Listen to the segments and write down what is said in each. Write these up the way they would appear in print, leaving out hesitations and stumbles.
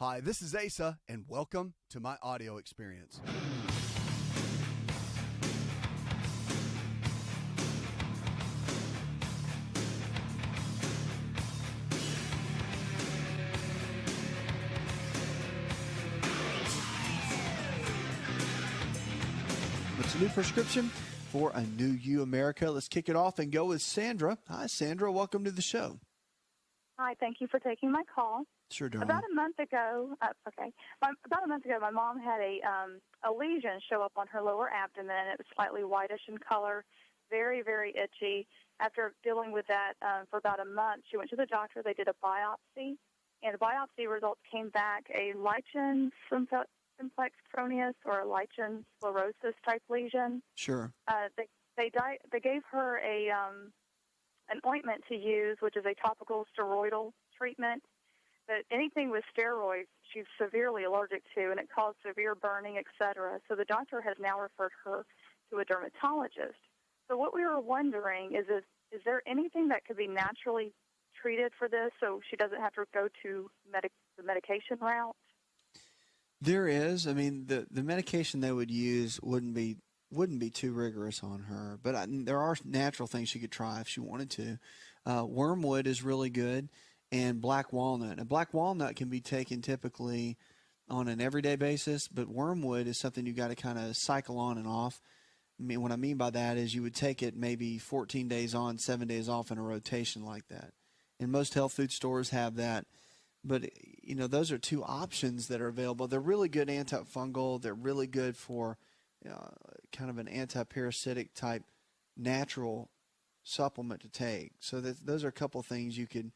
Hi, this is Asa, and welcome to my audio experience. What's a new prescription for a new you, America? Let's kick it off and go with Sandra. Hi, Sandra. Welcome to the show. Hi, thank you for taking my call. Sure, darling. About a month ago, my mom had a lesion show up on her lower abdomen. It was slightly whitish in color, very, very itchy. After dealing with that for about a month, she went to the doctor. They did a biopsy, and the biopsy results came back a lichen simplex cronius or a lichen sclerosis type lesion. Sure. They gave her an ointment to use, which is a topical steroidal treatment. But anything with steroids, she's severely allergic to, and it caused severe burning, etc. So the doctor has now referred her to a dermatologist. So what we were wondering is there anything that could be naturally treated for this so she doesn't have to go to the medication route? There is. I mean, the medication they would use wouldn't be too rigorous on her, but there are natural things she could try if she wanted to. Wormwood is really good, and black walnut. And black walnut can be taken typically on an everyday basis, but wormwood is something you got to kind of cycle on and off. I mean, what I mean by that is you would take it maybe 14 days on, 7 days off in a rotation like that. And most health food stores have that. But, you know, those are two options that are available. They're really good antifungal. They're really good for kind of an anti-parasitic type natural supplement to take. So those are a couple of things you could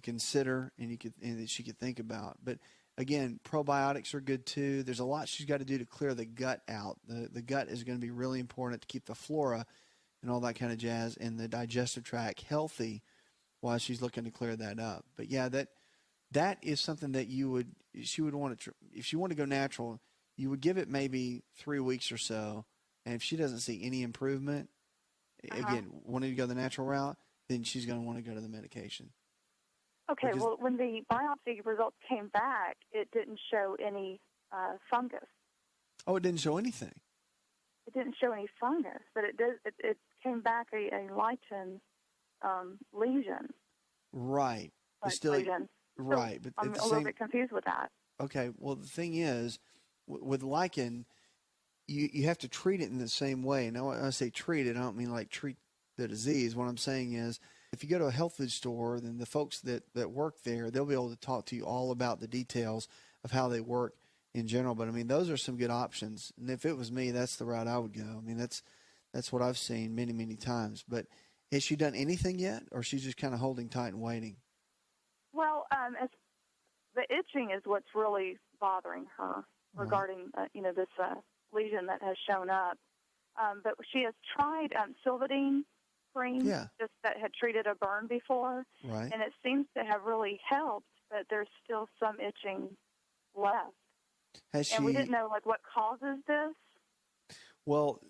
consider and that she could think about. But again, probiotics are good too. There's a lot she's got to do to clear the gut out. The gut is going to be really important to keep the flora and all that kind of jazz and the digestive tract healthy while she's looking to clear that up. But yeah, that is something that she would want to, if she wanted to go natural, you would give it maybe 3 weeks or so. And if she doesn't see any improvement, again, wanting to go the natural route, then she's going to want to go to the medication. Okay, well, when the biopsy results came back, it didn't show any fungus. Oh, it didn't show anything? It didn't show any fungus, but it came back a lichen lesion. Right. Lesion. Right. So but I'm a little bit confused with that. Okay, well, the thing is, with lichen, you have to treat it in the same way. Now, when I say treat it, I don't mean like treat the disease. What I'm saying is, if you go to a health food store, then the folks that work there, they'll be able to talk to you all about the details of how they work in general. But I mean, those are some good options. And if it was me, that's the route I would go. I mean, that's what I've seen many, many times. But has she done anything yet, or she's just kind of holding tight and waiting? Well, as the itching is what's really bothering her regarding this lesion that has shown up. But she has tried Silvadene cream, just that had treated a burn before, right? And it seems to have really helped, but there's still some itching left. And we didn't know what causes this. Well,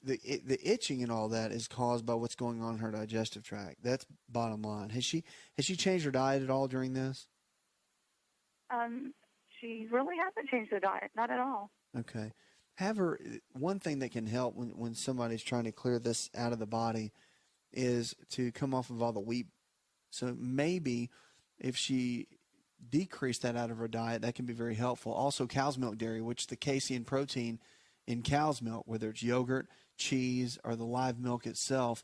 the itching and all that is caused by what's going on in her digestive tract. That's bottom line. Has she changed her diet at all during this? She really hasn't changed her diet, not at all. Okay. One thing that can help when somebody's trying to clear this out of the body is to come off of all the wheat. So maybe if she decreased that out of her diet, that can be very helpful. Also, cow's milk dairy, which the casein protein in cow's milk, whether it's yogurt, cheese, or the live milk itself,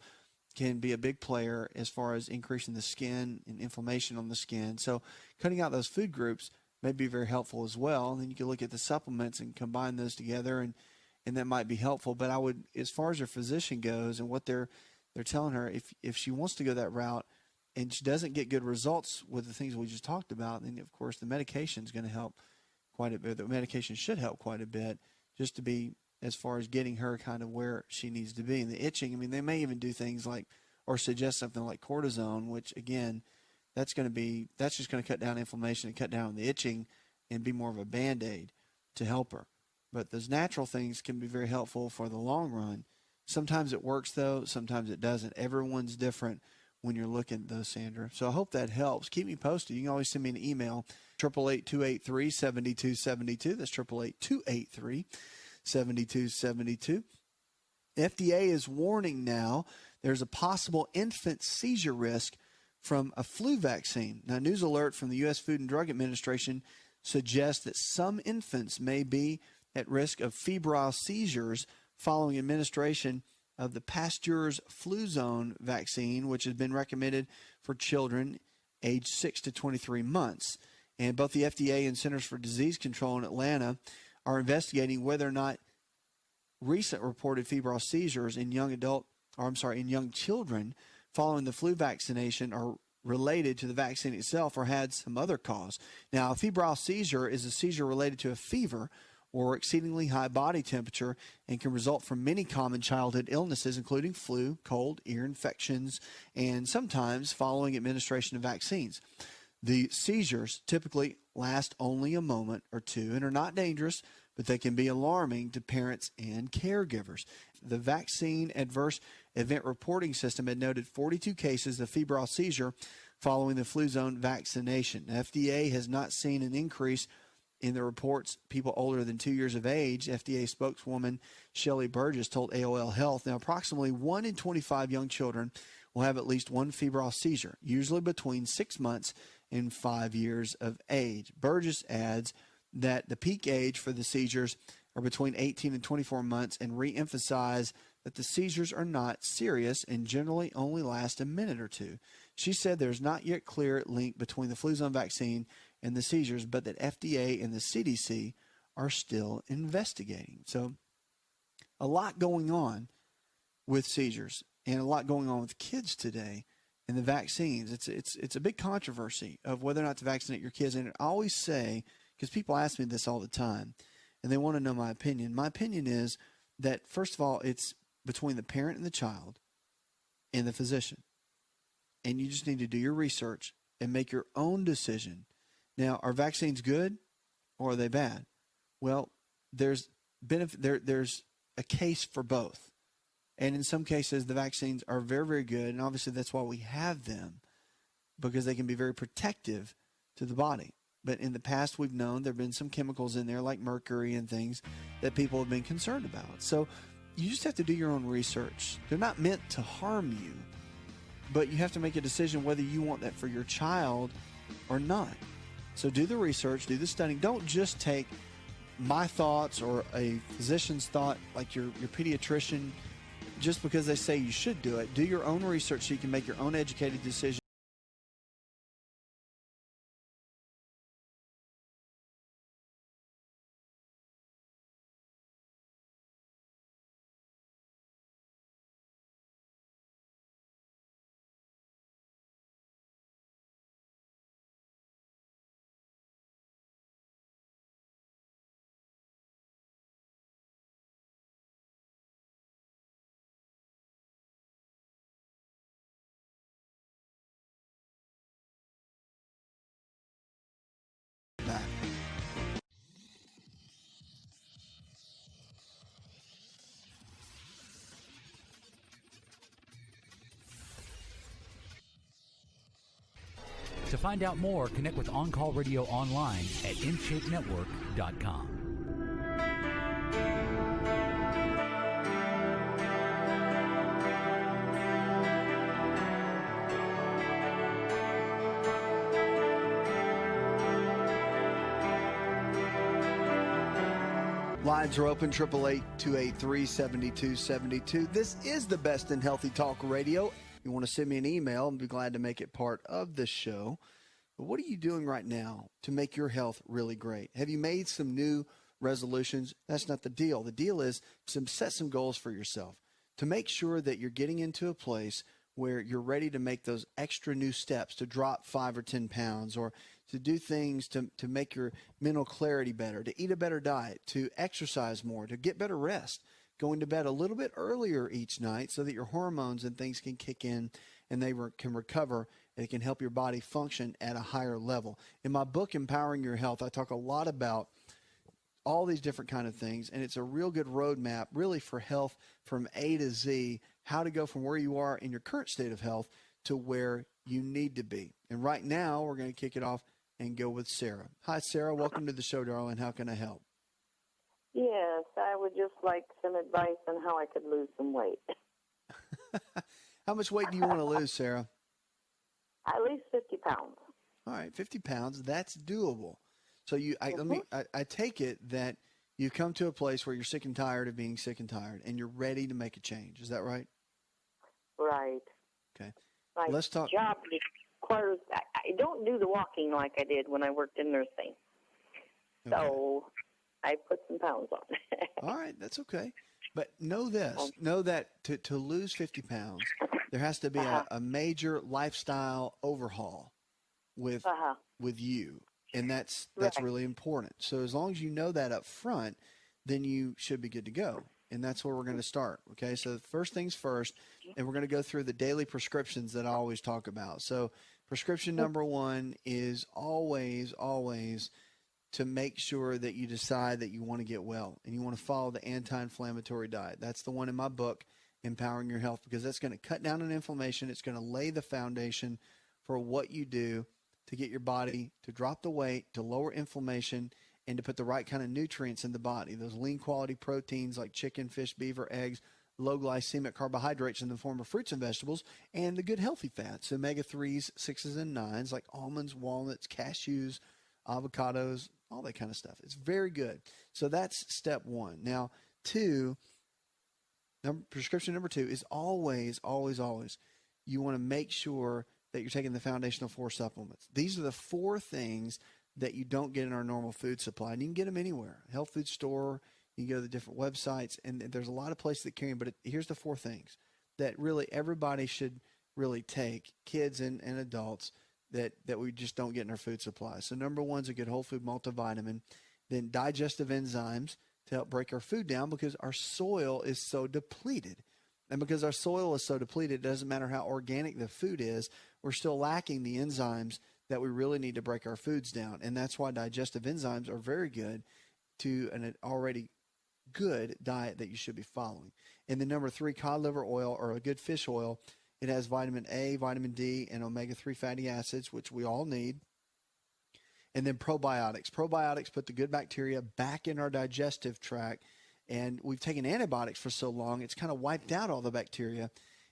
can be a big player as far as increasing the skin and inflammation on the skin. So cutting out those food groups may be very helpful as well. And then you can look at the supplements and combine those together, and that might be helpful. But I would, as far as your physician goes and what they're telling her, if she wants to go that route and she doesn't get good results with the things we just talked about, then of course the medication is going to help quite a bit. The medication should help quite a bit just to be as far as getting her kind of where she needs to be. And the itching, I mean, they may even do things like, or suggest something like cortisone, which again, that's just going to cut down inflammation and cut down on the itching and be more of a Band-Aid to help her. But those natural things can be very helpful for the long run. Sometimes it works though, sometimes it doesn't. Everyone's different when you're looking at those, Sandra. So I hope that helps. Keep me posted. You can always send me an email, 888-283-7272. That's 888-283-7272. FDA is warning now there's a possible infant seizure risk from a flu vaccine. Now, news alert from the U.S. Food and Drug Administration suggests that some infants may be at risk of febrile seizures following administration of the Pasteur's Fluzone vaccine, which has been recommended for children aged 6 to 23 months. And both the FDA and Centers for Disease Control in Atlanta are investigating whether or not recent reported febrile seizures in young children following the flu vaccination are related to the vaccine itself or had some other cause. Now, a febrile seizure is a seizure related to a fever or exceedingly high body temperature and can result from many common childhood illnesses, including flu, cold, ear infections, and sometimes following administration of vaccines. The seizures typically last only a moment or two and are not dangerous, but they can be alarming to parents and caregivers. The Vaccine Adverse Event Reporting System had noted 42 cases of febrile seizure following the Fluzone vaccination. The FDA has not seen an increase in the reports people older than 2 years of age. FDA spokeswoman Shelley Burgess told AOL Health, now approximately 1 in 25 young children will have at least one febrile seizure, usually between 6 months and 5 years of age. Burgess adds that the peak age for the seizures are between 18 and 24 months and re-emphasize that the seizures are not serious and generally only last a minute or two. She said there's not yet clear link between the Fluzone vaccine and the seizures, but that FDA and the CDC are still investigating. So a lot going on with seizures and a lot going on with kids today and the vaccines. It's a big controversy of whether or not to vaccinate your kids. And I always say, because people ask me this all the time, and they want to know my opinion. My opinion is that, first of all, it's between the parent and the child and the physician. And you just need to do your research and make your own decision. Now, are vaccines good or are they bad? Well, there's a case for both. And in some cases, the vaccines are very, very good. And obviously, that's why we have them, because they can be very protective to the body. But in the past, we've known there have been some chemicals in there like mercury and things that people have been concerned about. So you just have to do your own research. They're not meant to harm you, but you have to make a decision whether you want that for your child or not. So do the research, do the studying. Don't just take my thoughts or a physician's thought, like your pediatrician, just because they say you should do it. Do your own research so you can make your own educated decision. Back. To find out more, connect with On Call Radio online at InShapeNetwork.com. Lines are open, 888-283-7272. This is the best in healthy talk radio. You want to send me an email, I'd be glad to make it part of this show. But what are you doing right now to make your health really great? Have you made some new resolutions? That's not the deal. The deal is to set some goals for yourself, to make sure that you're getting into a place where you're ready to make those extra new steps, to drop 5 or 10 pounds, or to do things to make your mental clarity better, to eat a better diet, to exercise more, to get better rest, going to bed a little bit earlier each night so that your hormones and things can kick in and they can recover and it can help your body function at a higher level. In my book, Empowering Your Health, I talk a lot about all these different kind of things, and it's a real good roadmap really for health from A to Z, how to go from where you are in your current state of health to where you need to be. And right now, we're going to kick it off and go with Sarah. Hi, Sarah. Welcome to the show, darling. How can I help? Yes, I would just like some advice on how I could lose some weight. How much weight do you want to lose, Sarah? At least 50 pounds. All right, 50 pounds. That's doable. So I take it that you come to a place where you're sick and tired of being sick and tired, and you're ready to make a change. Is that right? Right. Okay. My Let's talk. job requires, I don't do the walking like I did when I worked in nursing. Okay. So I put some pounds on. All right, that's okay. But know this, know that to lose 50 pounds, there has to be a major lifestyle overhaul with you. And that's really important. So as long as you know that up front, then you should be good to go. And that's where we're going to start. Okay. So first things first, and we're going to go through the daily prescriptions that I always talk about. So prescription number one is always to make sure that you decide that you want to get well and you want to follow the anti-inflammatory diet. That's the one in my book, Empowering Your Health, because that's going to cut down on inflammation. It's going to lay the foundation for what you do to get your body to drop the weight, to lower inflammation, and to put the right kind of nutrients in the body. Those lean quality proteins like chicken, fish, beaver, eggs, low glycemic carbohydrates in the form of fruits and vegetables, and the good healthy fats, omega-3s, 6s, and 9s like almonds, walnuts, cashews, avocados, all that kind of stuff. It's very good. So that's step one. Now, prescription number two is always, you want to make sure that you're taking the foundational 4 supplements. These are the 4 things that you don't get in our normal food supply. And you can get them anywhere. Health food store, you can go to the different websites, and there's a lot of places that carry them. But here's the 4 things that really everybody should really take, kids and adults, that we just don't get in our food supply. So number one is a good whole food multivitamin, then digestive enzymes to help break our food down because our soil is so depleted. And because our soil is so depleted, it doesn't matter how organic the food is, we're still lacking the enzymes that we really need to break our foods down. And that's why digestive enzymes are very good to an already good diet that you should be following. And then number 3, cod liver oil or a good fish oil. It has vitamin A, vitamin D, and omega-3 fatty acids, which we all need. And then probiotics. Probiotics put the good bacteria back in our digestive tract. And we've taken antibiotics for so long, it's kind of wiped out all the bacteria.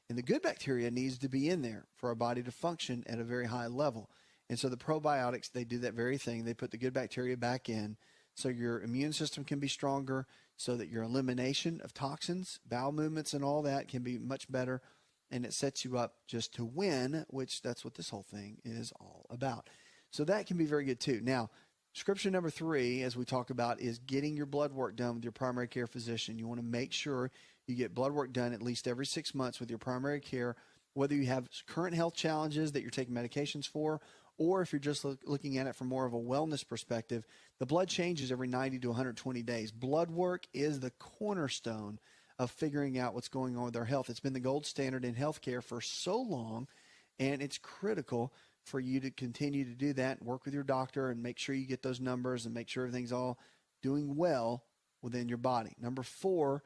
And the good bacteria needs to be in there for our body to function at a very high level. And so the probiotics, they do that very thing. They put the good bacteria back in so your immune system can be stronger, so that your elimination of toxins, bowel movements, and all that can be much better. And it sets you up just to win, which that's what this whole thing is all about. So that can be very good too. Now, prescription number 3, as we talk about, is getting your blood work done with your primary care physician. You want to make sure you get blood work done at least every 6 months with your primary care, whether you have current health challenges that you're taking medications for, or if you're just looking at it from more of a wellness perspective. The blood changes every 90 to 120 days. Blood work is the cornerstone of figuring out what's going on with our health. It's been the gold standard in healthcare for so long, and it's critical for you to continue to do that and work with your doctor and make sure you get those numbers and make sure everything's all doing well within your body. Number 4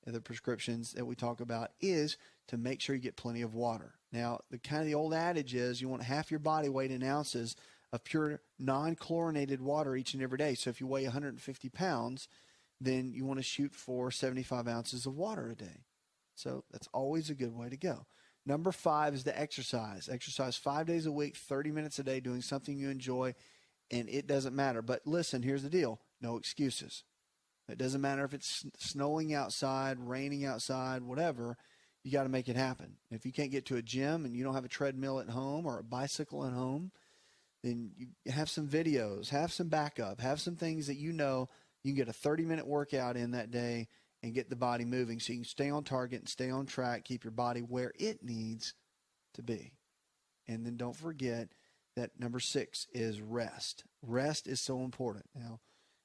of the prescriptions that we talk about is to make sure you get plenty of water. Now, the old adage is you want half your body weight in ounces of pure non-chlorinated water each and every day. So if you weigh 150 pounds, then you want to shoot for 75 ounces of water a day. So that's always a good way to go. Number 5 is the exercise. Exercise 5 days a week, 30 minutes a day, doing something you enjoy, and it doesn't matter. But listen, here's the deal. No excuses. It doesn't matter if it's snowing outside, raining outside, whatever. You got to make it happen. If you can't get to a gym and you don't have a treadmill at home or a bicycle at home, then you have some videos, have some backup, have some things that you know you can get a 30-minute workout in that day and get the body moving so you can stay on target and stay on track, keep your body where it needs to be. And then don't forget that number 6 is rest. Rest is so important. Now,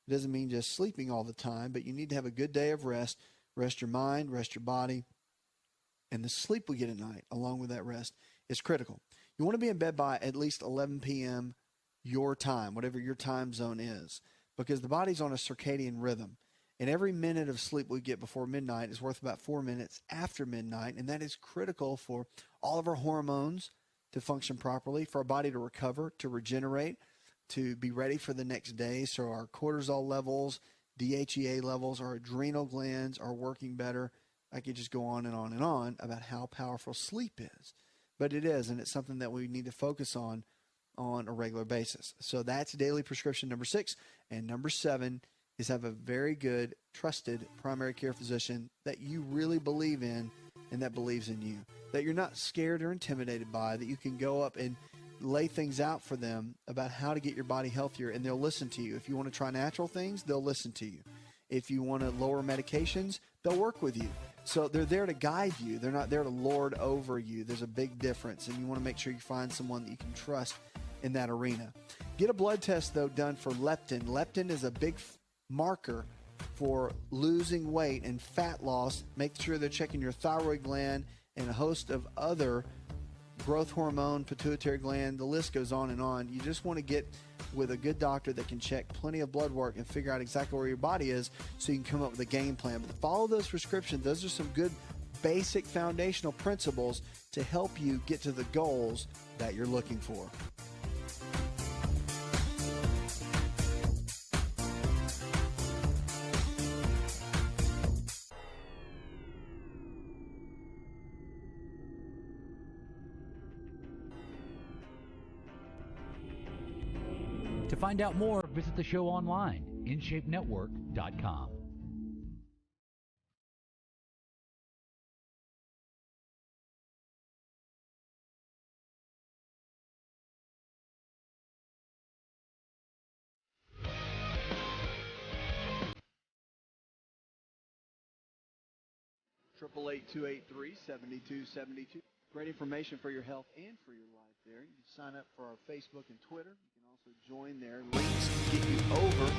it doesn't mean just sleeping all the time, but you need to have a good day of rest. Rest your mind, rest your body. And the sleep we get at night, along with that rest, is critical. You want to be in bed by at least 11 p.m. your time, whatever your time zone is, because the body's on a circadian rhythm. And every minute of sleep we get before midnight is worth about 4 minutes after midnight, and that is critical for all of our hormones to function properly, for our body to recover, to regenerate, to be ready for the next day. So our cortisol levels, DHEA levels, our adrenal glands are working better. I could just go on and on and on about how powerful sleep is. But it is, and it's something that we need to focus on a regular basis. So that's daily prescription number 6. And number 7 is have a very good, trusted primary care physician that you really believe in and that believes in you, that you're not scared or intimidated by, that you can go up and lay things out for them about how to get your body healthier, and they'll listen to you. If you want to try natural things, they'll listen to you. If you want to lower medications, they'll work with you. So they're there to guide you. They're not there to lord over you. There's a big difference, and you want to make sure you find someone that you can trust in that arena. Get a blood test, though, done for leptin. Leptin is a big marker for losing weight and fat loss. Make sure they're checking your thyroid gland and a host of other growth hormone, pituitary gland, the list goes on and on. You just want to get with a good doctor that can check plenty of blood work and figure out exactly where your body is so you can come up with a game plan. But follow those prescriptions. Those are some good basic foundational principles to help you get to the goals that you're looking for. To find out more, visit the show online, InShapeNetwork.com. Triple 828-283-7272. Great information for your health and for your life there. You can sign up for our Facebook and Twitter. You can also join there. Links get you over in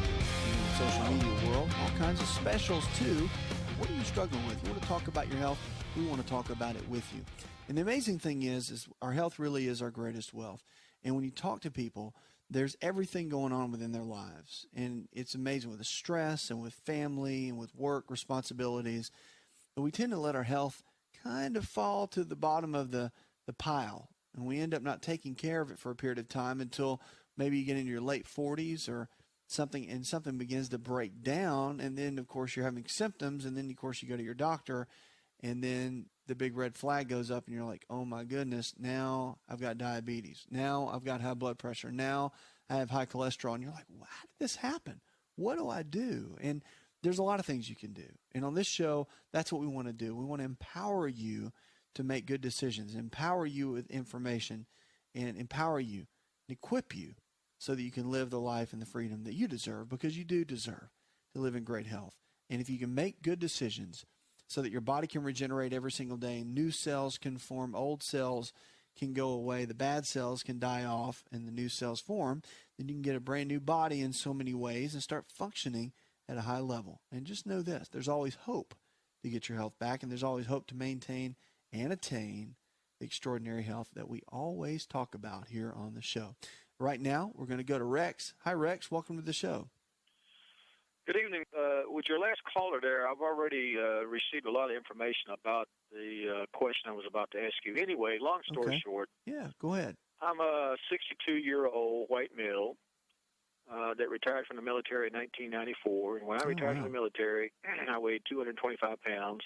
the social media world. All kinds of specials, too. What are you struggling with? You want to talk about your health? We want to talk about it with you. And the amazing thing is our health really is our greatest wealth. And when you talk to people, there's everything going on within their lives. And it's amazing with the stress and with family and with work responsibilities. But we tend to let our health kind of fall to the bottom of the pile. And we end up not taking care of it for a period of time until maybe you get into your late 40s or something, and something begins to break down. And then, of course, you're having symptoms. And then, of course, you go to your doctor. And then the big red flag goes up and you're like, oh, my goodness, now I've got diabetes. Now I've got high blood pressure. Now I have high cholesterol. And you're like, well, how did this happen? What do I do? And there's a lot of things you can do. And on this show, that's what we want to do. We want to empower you to make good decisions, empower you with information, and empower you, and equip you so that you can live the life and the freedom that you deserve, because you do deserve to live in great health. And if you can make good decisions so that your body can regenerate every single day, new cells can form, old cells can go away, the bad cells can die off, and the new cells form, then you can get a brand new body in so many ways and start functioning at a high level. And just know this, there's always hope to get your health back, and there's always hope to maintain and attain the extraordinary health that we always talk about here on the show. Right now, we're going to go to Rex. Hi, Rex. Welcome to the show. Good evening. With your last caller there, I've already received a lot of information about the question I was about to ask you. Anyway, long story short. Yeah, go ahead. I'm a 62-year-old white male that retired from the military in 1994. And when I retired from the military, I weighed 225 pounds.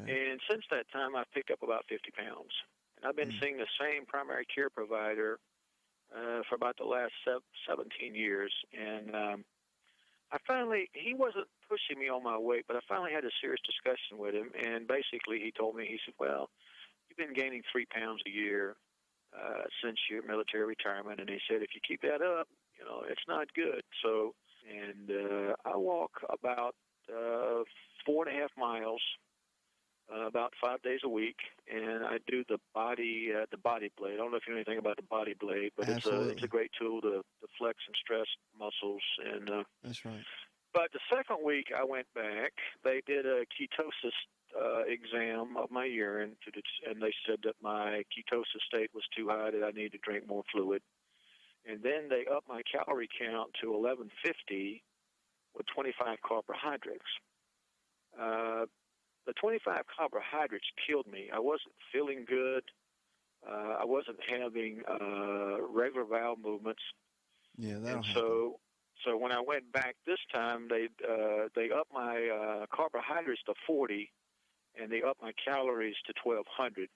Okay. And since that time, I've picked up about 50 pounds. And I've been seeing the same primary care provider for about the last 17 years. And he wasn't pushing me on my weight, but I finally had a serious discussion with him. And basically, he told me, he said, well, you've been gaining 3 pounds a year since your military retirement. And he said, if you keep that up, it's not good. So, and I walk about 4.5 miles, about 5 days a week, and I do the body blade. I don't know if you know anything about the body blade, but it's a great tool to flex and stress muscles. And that's right. But the second week I went back, they did a ketosis exam of my urine, and they said that my ketosis state was too high, that I needed to drink more fluid. And then they upped my calorie count to 1150 with 25 carbohydrates. The 25 carbohydrates killed me. I wasn't feeling good. I wasn't having regular bowel movements. Yeah, that'll and happen. so when I went back this time, they upped my carbohydrates to 40, and they upped my calories to 1,200.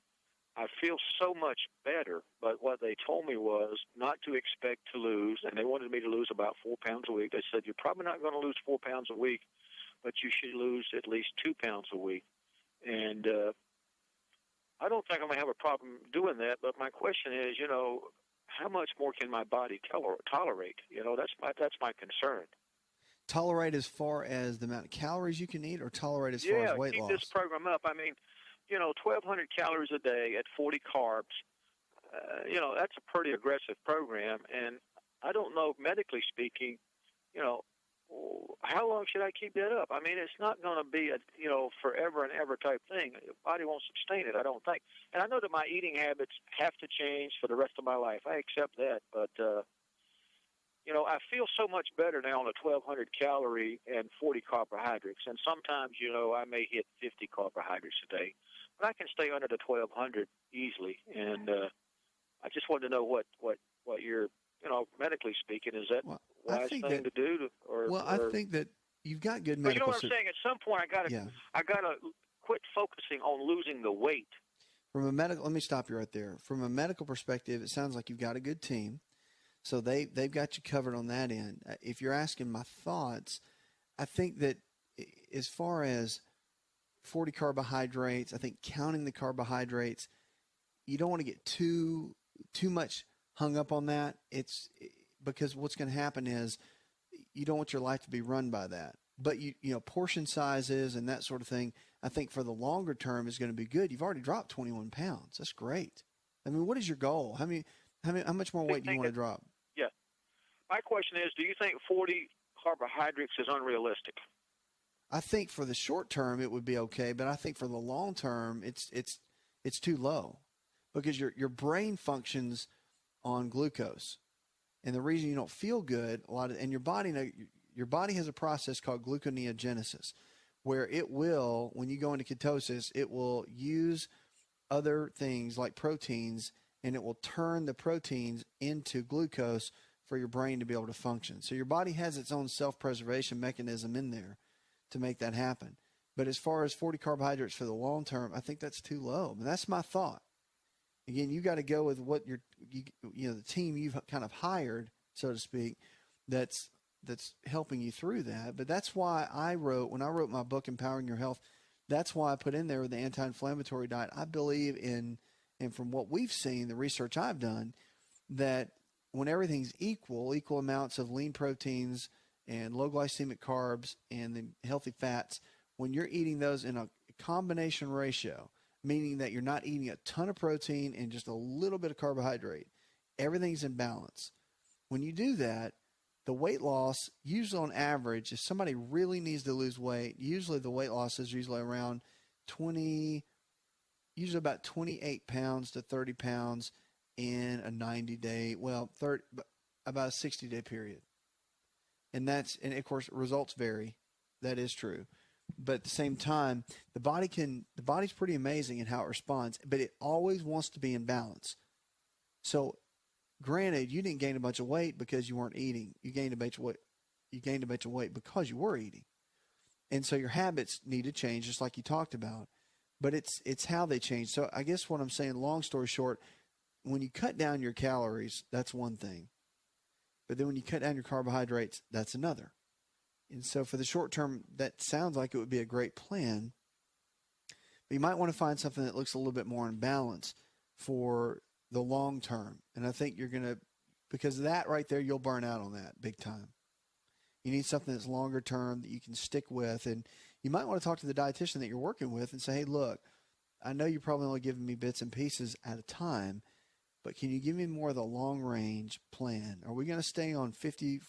I feel so much better, but what they told me was not to expect to lose, and they wanted me to lose about 4 pounds a week. They said, you're probably not going to lose 4 pounds a week, but you should lose at least 2 pounds a week. And I don't think I'm going to have a problem doing that, but my question is, how much more can my body tolerate? That's my concern. Tolerate as far as the amount of calories you can eat, or tolerate as far as weight keep loss? this program up. I mean, 1,200 calories a day at 40 carbs, that's a pretty aggressive program. And I don't know, medically speaking, how long should I keep that up? I mean, it's not going to be a, forever and ever type thing. Your body won't sustain it, I don't think. And I know that my eating habits have to change for the rest of my life. I accept that. But, I feel so much better now on a 1,200 calorie and 40 carbohydrates. And sometimes, I may hit 50 carbohydrates a day. But I can stay under the 1,200 easily. And I just wanted to know what you're, medically speaking, is that wise thing to do? I think that you've got good medical. But you know what I'm saying? At some point, I gotta quit focusing on losing the weight. Let me stop you right there. From a medical perspective, it sounds like you've got a good team. So they've got you covered on that end. If you're asking my thoughts, I think that as far as 40 carbohydrates, I think counting the carbohydrates, you don't want to get too much hung up on that. It's because what's going to happen is you don't want your life to be run by that. But portion sizes and that sort of thing, I think for the longer term is going to be good. You've already dropped 21 pounds. That's great. I mean, what is your goal? How much more weight do you want to drop? Yeah. My question is, do you think 40 carbohydrates is unrealistic? I think for the short term it would be okay, but I think for the long term it's too low, because your brain functions on glucose, and the reason you don't feel good and your body has a process called gluconeogenesis, where it will, when you go into ketosis, it will use other things like proteins, and it will turn the proteins into glucose for your brain to be able to function. So your body has its own self-preservation mechanism in there to make that happen. But as far as 40 carbohydrates for the long term, I think that's too low. But that's my thought. Again, you got to go with what the team you've kind of hired, so to speak, that's helping you through that. But that's why when I wrote my book, Empowering Your Health, that's why I put in there the anti-inflammatory diet. I believe in, and from what we've seen, the research I've done, that when everything's equal amounts of lean proteins and low glycemic carbs and the healthy fats, when you're eating those in a combination ratio, meaning that you're not eating a ton of protein and just a little bit of carbohydrate, everything's in balance. When you do that, the weight loss, usually on average, if somebody really needs to lose weight, usually the weight loss is usually around usually about 28 pounds to 30 pounds in a 90-day, about a 60-day period. And of course, results vary. That is true. But at the same time, the body's pretty amazing in how it responds, but it always wants to be in balance. So granted, you didn't gain a bunch of weight because you weren't eating. You gained a bunch of weight because you were eating. And so your habits need to change, just like you talked about. But it's how they change. So I guess what I'm saying, long story short, when you cut down your calories, that's one thing. But then when you cut down your carbohydrates, that's another. And so for the short term, that sounds like it would be a great plan. But you might want to find something that looks a little bit more in balance for the long term. And I think because of that right there, you'll burn out on that big time. You need something that's longer term that you can stick with. And you might want to talk to the dietitian that you're working with and say, hey, look, I know you're probably only giving me bits and pieces at a time, but can you give me more of the long range plan? Are we going to stay on 50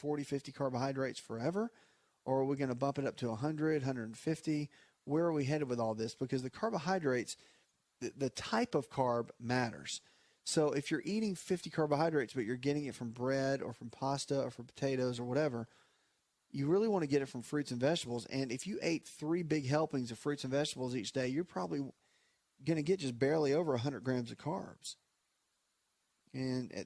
carbohydrates forever? Or are we going to bump it up to 100, 150? Where are we headed with all this? Because the carbohydrates, the type of carb matters. So if you're eating 50 carbohydrates, but you're getting it from bread or from pasta or from potatoes or whatever, you really want to get it from fruits and vegetables. And if you ate 3 big helpings of fruits and vegetables each day, you're probably going to get just barely over 100 grams of carbs. And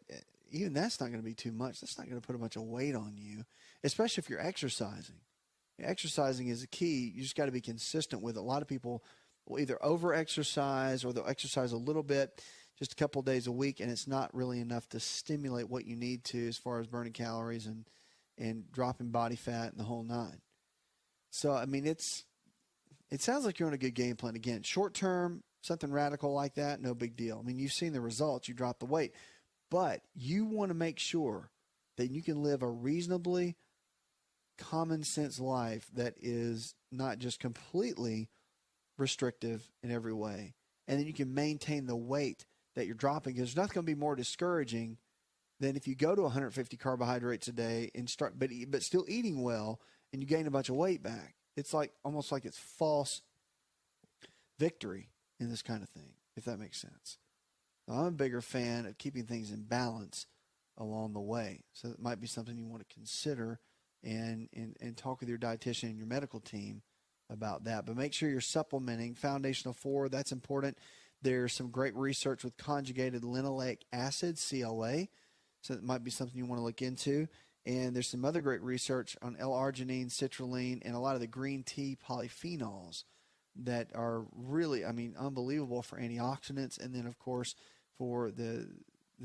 even that's not going to be too much. That's not going to put a bunch of weight on you, especially if you're exercising. Exercising is a key. You just got to be consistent with it. A lot of people will either over-exercise or they'll exercise a little bit, just a couple of days a week, and it's not really enough to stimulate what you need to as far as burning calories and dropping body fat and the whole nine. So, I mean, it sounds like you're on a good game plan. Again, short-term, something radical like that, no big deal. I mean, you've seen the results. You dropped the weight. But you want to make sure that you can live a reasonably common sense life that is not just completely restrictive in every way. And then you can maintain the weight that you're dropping, because there's nothing going to be more discouraging than if you go to 150 carbohydrates a day and start, but still eating well, and you gain a bunch of weight back. It's like almost like it's false victory in this kind of thing, if that makes sense. I'm a bigger fan of keeping things in balance along the way. So it might be something you want to consider and talk with your dietitian and your medical team about that. But make sure you're supplementing. Foundational 4, that's important. There's some great research with conjugated linoleic acid, CLA. So it might be something you want to look into. And there's some other great research on L-arginine, citrulline, and a lot of the green tea polyphenols that are really, I mean, unbelievable for antioxidants. And then, of course, for the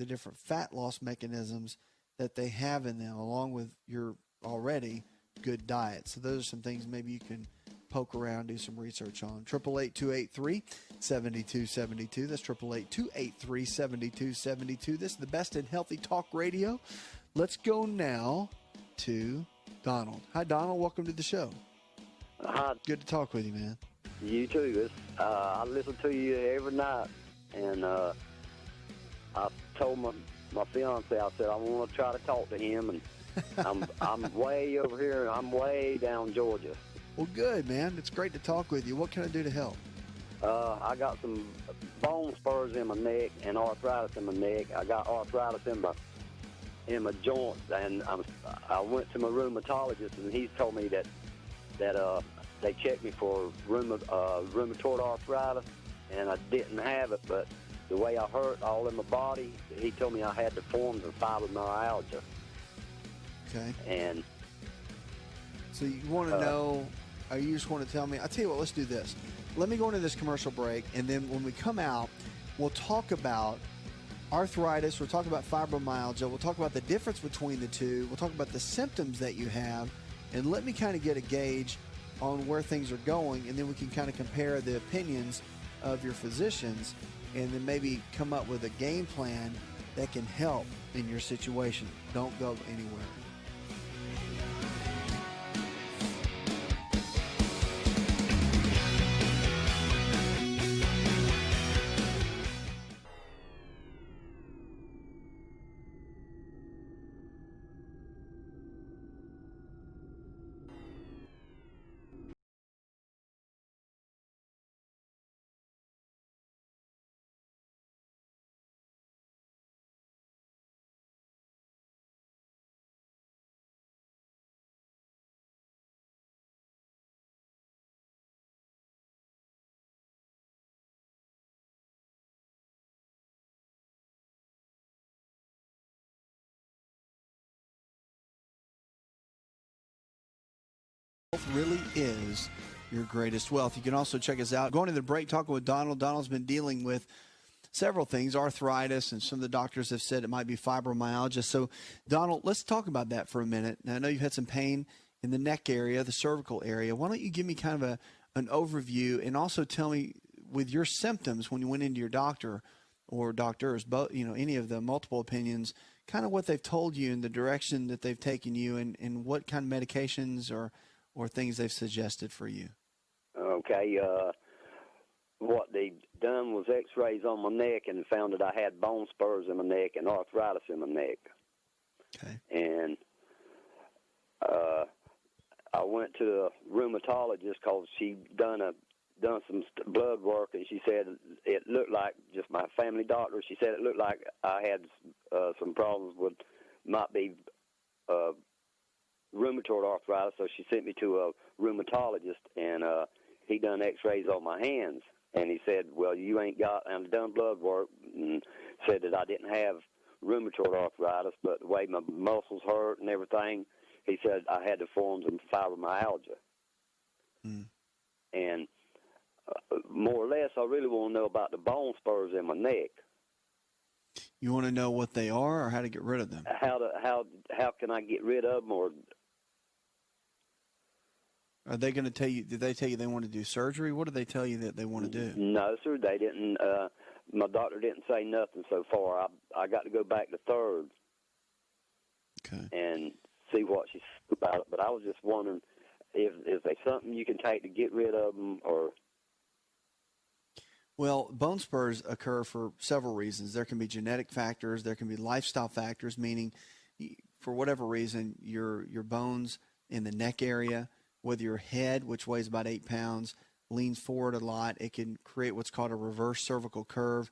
different fat loss mechanisms that they have in them, along with your already good diet. So those are some things maybe you can poke around, do some research on. 888-283-7272. That's 888-283-7272. This is the best in healthy talk radio. Let's go now to Donald. Hi, Donald. Welcome to the show. Hi. Good to talk with you, man. You too. I listen to you every night, and I told my fiance, I said I want to try to talk to him, and I'm way over here. I'm way down Georgia. Well, good, man. It's great to talk with you. What can I do to help? I got some bone spurs in my neck and arthritis in my neck. I got arthritis in my joints, and I went to my rheumatologist, and he's told me that they checked me for rheumatoid arthritis, and I didn't have it, but the way I hurt all in my body, he told me I had the forms of fibromyalgia. Okay. And so you want to know, or you just want to tell me? I'll tell you what, let's do this. Let me go into this commercial break, and then when we come out, we'll talk about arthritis, we'll talk about fibromyalgia, we'll talk about the difference between the two, we'll talk about the symptoms that you have, and let me kind of get a gauge on where things are going, and then we can kind of compare the opinions of your physicians, and then maybe come up with a game plan that can help in your situation. Don't go anywhere. Really is your greatest wealth. You can also check us out. Going to the break, talking with Donald. Donald's been dealing with several things, arthritis, and some of the doctors have said it might be fibromyalgia. So, Donald, let's talk about that for a minute. Now, I know you've had some pain in the neck area, the cervical area. Why don't you give me kind of an overview, and also tell me with your symptoms when you went into your doctor or doctors, both, any of the multiple opinions, kind of what they've told you and the direction that they've taken you, and what kind of medications or things they've suggested for you. Okay, what they done was x-rays on my neck and found that I had bone spurs in my neck and arthritis in my neck. Okay. And I went to a rheumatologist because she done some blood work, and she said it looked like, just my family doctor, she said it looked like I had some problems with, might be rheumatoid arthritis, so she sent me to a rheumatologist, and he done x-rays on my hands, and he said, well, you ain't got, and done blood work, and said that I didn't have rheumatoid arthritis, but the way my muscles hurt and everything, he said I had the forms of fibromyalgia. Mm. And more or less, I really want to know about the bone spurs in my neck. You want to know what they are or how to get rid of them? How can I get rid of them? Or are they going to tell you? Did they tell you they want to do surgery? What did they tell you that they want to do? No, sir, they didn't. My doctor didn't say nothing so far. I got to go back to third. Okay. And see what she said about it. But I was just wondering if there's something you can take to get rid of them, or. Well, bone spurs occur for several reasons. There can be genetic factors. There can be lifestyle factors, meaning for whatever reason, your bones in the neck area, whether your head, which weighs about 8 pounds, leans forward a lot, it can create what's called a reverse cervical curve,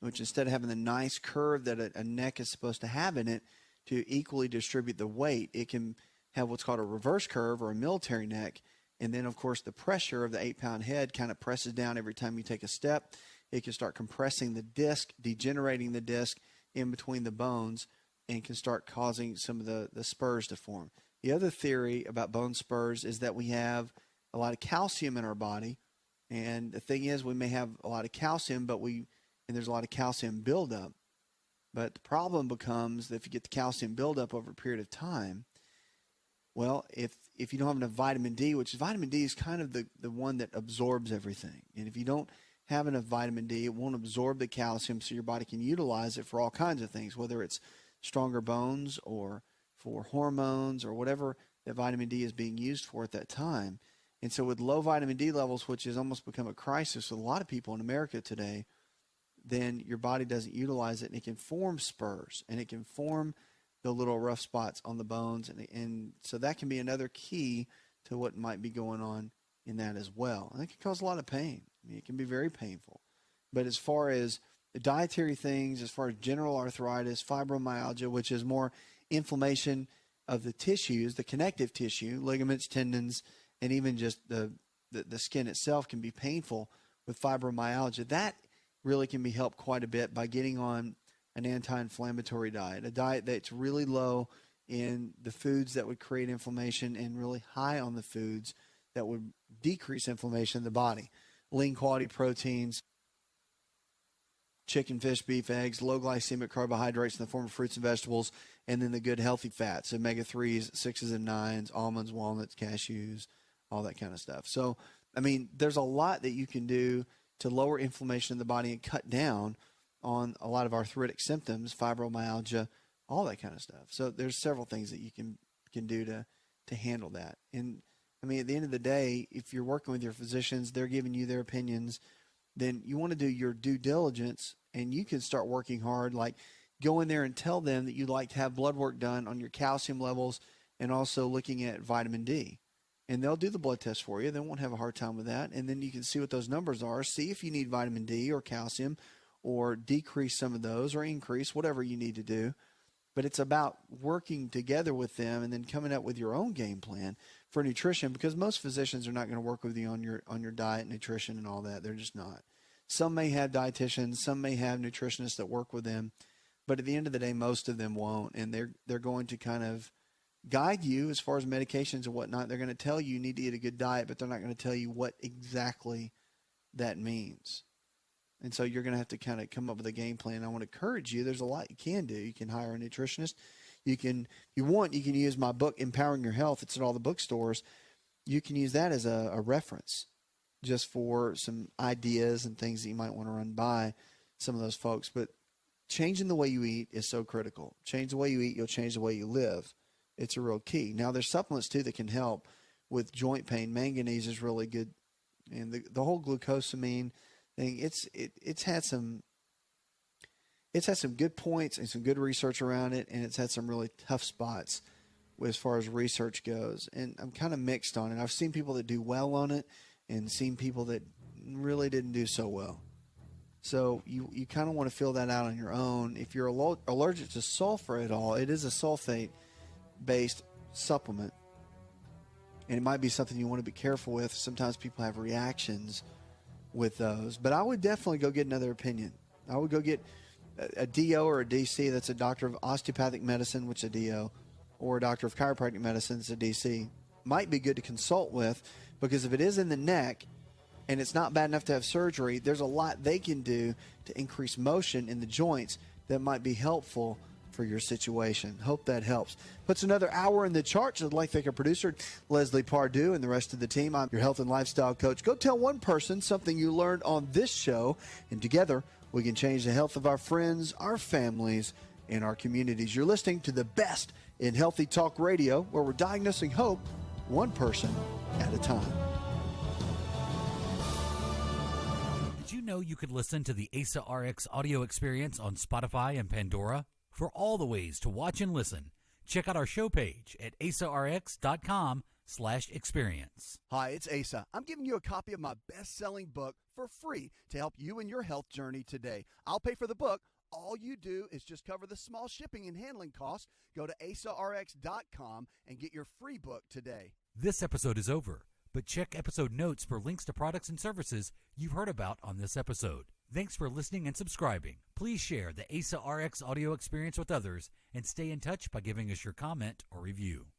which instead of having the nice curve that a neck is supposed to have in it to equally distribute the weight, it can have what's called a reverse curve or a military neck. And then, of course, the pressure of the 8-pound head kind of presses down every time you take a step. It can start compressing the disc, degenerating the disc in between the bones, and can start causing some of the spurs to form. The other theory about bone spurs is that we have a lot of calcium in our body. And the thing is, we may have a lot of calcium, and there's a lot of calcium buildup. But the problem becomes that if you get the calcium buildup over a period of time, well, if you don't have enough vitamin D, which vitamin D is kind of the one that absorbs everything. And if you don't have enough vitamin D, it won't absorb the calcium so your body can utilize it for all kinds of things, whether it's stronger bones or for hormones or whatever that vitamin D is being used for at that time. And so with low vitamin D levels, which has almost become a crisis with a lot of people in America today, then your body doesn't utilize it, and it can form spurs, and it can form the little rough spots on the bones. And so that can be another key to what might be going on in that as well. And it can cause a lot of pain. I mean, it can be very painful. But as far as the dietary things, as far as general arthritis, fibromyalgia, which is more inflammation of the tissues, the connective tissue, ligaments, tendons, and even just the skin itself can be painful with fibromyalgia. That really can be helped quite a bit by getting on an anti-inflammatory diet, a diet that's really low in the foods that would create inflammation and really high on the foods that would decrease inflammation in the body. Lean quality proteins, chicken, fish, beef, eggs, low glycemic carbohydrates in the form of fruits and vegetables, and then the good healthy fats, omega-3s, 6s and 9s, almonds, walnuts, cashews, all that kind of stuff. So, I mean, there's a lot that you can do to lower inflammation in the body and cut down on a lot of arthritic symptoms, fibromyalgia, all that kind of stuff. So there's several things that you can do to handle that. And I mean, at the end of the day, if you're working with your physicians, they're giving you their opinions, then you want to do your due diligence, and you can start working hard, like go in there and tell them that you'd like to have blood work done on your calcium levels and also looking at vitamin D. And they'll do the blood test for you. They won't have a hard time with that. And then you can see what those numbers are, see if you need vitamin D or calcium, or decrease some of those or increase, whatever you need to do. But it's about working together with them and then coming up with your own game plan for nutrition, because most physicians are not going to work with you on your diet, nutrition, and all that. They're just not. Some may have dietitians, some may have nutritionists that work with them, but at the end of the day, most of them won't. And they're going to kind of guide you as far as medications and whatnot. They're going to tell you need to eat a good diet, but they're not going to tell you what exactly that means. And so you're going to have to kind of come up with a game plan. I want to encourage you. There's a lot you can do. You can hire a nutritionist. You can, if you want, you can use my book, Empowering Your Health. It's at all the bookstores. You can use that as a reference just for some ideas and things that you might want to run by some of those folks. But changing the way you eat is so critical. Change the way you eat, you'll change the way you live. It's a real key. Now, there's supplements, too, that can help with joint pain. Manganese is really good. And the whole glucosamine thing, it's had some good points and some good research around it, and it's had some really tough spots as far as research goes. And I'm kind of mixed on it. I've seen people that do well on it and seen people that really didn't do so well. So you kind of want to fill that out on your own. If you're allergic to sulfur at all, it is a sulfate-based supplement, and it might be something you want to be careful with. Sometimes people have reactions with those, but I would definitely go get another opinion. I would go get a DO or a DC that's a doctor of osteopathic medicine, which is a DO, or a doctor of chiropractic medicine, that's a DC, might be good to consult with, because if it is in the neck and it's not bad enough to have surgery, there's a lot they can do to increase motion in the joints that might be helpful for your situation. Hope that helps. Puts another hour in the charts. I'd like to thank our producer, Leslie Pardue, and the rest of the team. I'm your health and lifestyle coach. Go tell one person something you learned on this show, and together we can change the health of our friends, our families, and our communities. You're listening to the best in healthy talk radio, where we're diagnosing hope one person at a time. Did you know you could listen to the Asa Rx audio experience on Spotify and Pandora? For all the ways to watch and listen, check out our show page at asarx.com/experience. Hi, it's Asa. I'm giving you a copy of my best-selling book for free to help you in your health journey today. I'll pay for the book. All you do is just cover the small shipping and handling costs. Go to asarx.com and get your free book today. This episode is over, but check episode notes for links to products and services you've heard about on this episode. Thanks for listening and subscribing. Please share the Asa Rx audio experience with others and stay in touch by giving us your comment or review.